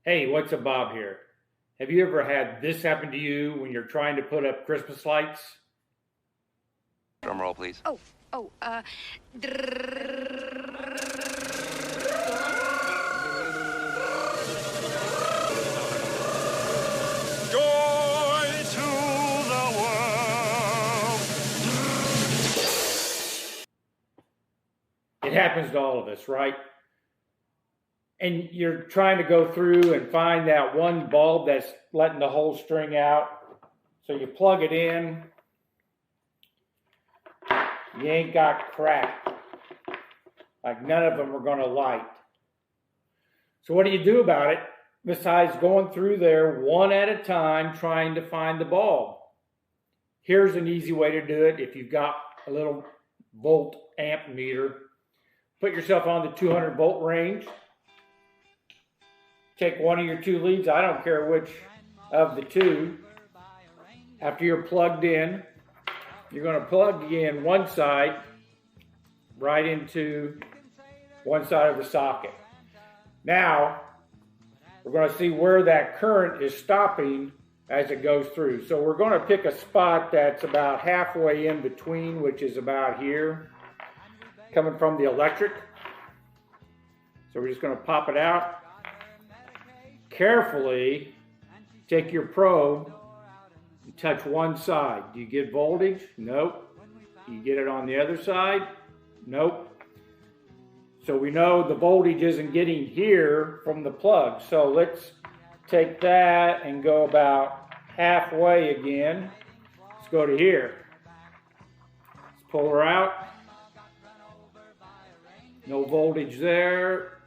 Hey, what's up, Bob here? Have you ever had this happen to you when you're trying to put up Christmas lights? Drum roll, please. Oh, oh, uh, Joy to the world. It happens to all of us, right? And you're trying to go through and find that one bulb that's letting the whole string out. So you plug it in. You ain't got crap. Like none of them are going to light. So what do you do about it besides going through there one at a time trying to find the bulb? Here's an easy way to do it if you've got a little volt amp meter. Put yourself on the 200 volt range. Take one of your two leads, I don't care which of the two. After you're plugged in, you're going to plug in one side right into one side of the socket. Now, we're going to see where that current is stopping as it goes through. So we're going to pick a spot that's about halfway in between, which is about here, coming from the electric. So we're just going to pop it out. Carefully take your probe and touch one side. Do you get voltage? Nope. Do you get it on the other side? Nope. So we know the voltage isn't getting here from the plug. So let's take that and go about halfway again. Let's go to here. Let's pull her out. No voltage there.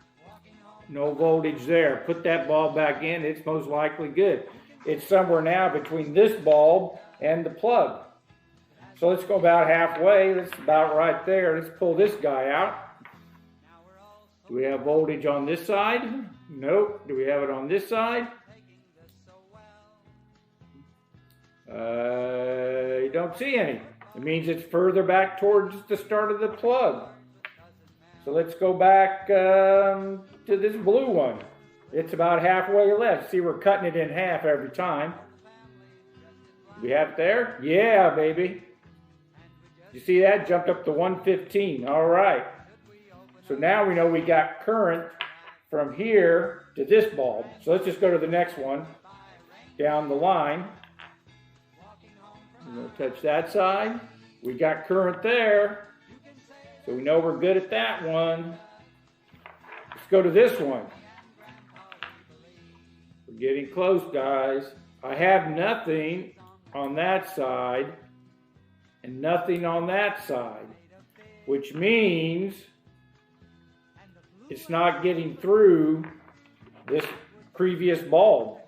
No voltage there. Put that bulb back in. It's most likely good. It's somewhere now between this bulb and the plug. So let's go about halfway. That's about right there. Let's pull this guy out. Do we have voltage on this side? Nope. Do we have it on this side? You don't see any. It means it's further back towards the start of the plug. So let's go back to this blue one. It's about halfway left. See, we're cutting it in half every time. We have it there? Yeah, baby. You see that? Jumped up to 115. All right. So now we know we got current from here to this bulb. So let's just go to the next one down the line. I'm going to touch that side. We got current there. So we know we're good at that one. Let's go to this one. We're getting close, guys. I have nothing on that side and nothing on that side, which means it's not getting through this previous bulb.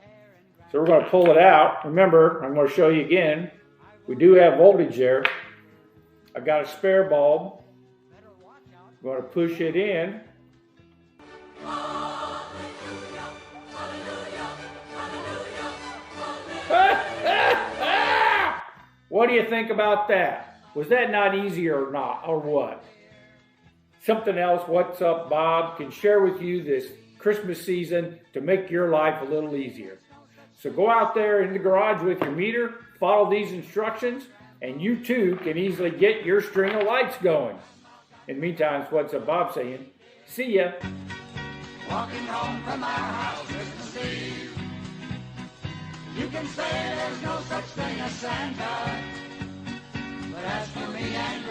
So we're going to pull it out. Remember, I'm going to show you again. We do have voltage there. I've got a spare bulb. I'm going to push it in. What do you think about that? Was that not easy or not, or what? Something else, What's Up Bob, can share with you this Christmas season to make your life a little easier. So go out there in the garage with your meter, follow these instructions, and you too can easily get your string of lights going. In the meantime, it's What's Up Bob saying, see ya. Walking home from our house Christmas Eve. You can say there's no such thing as Santa, but as for me and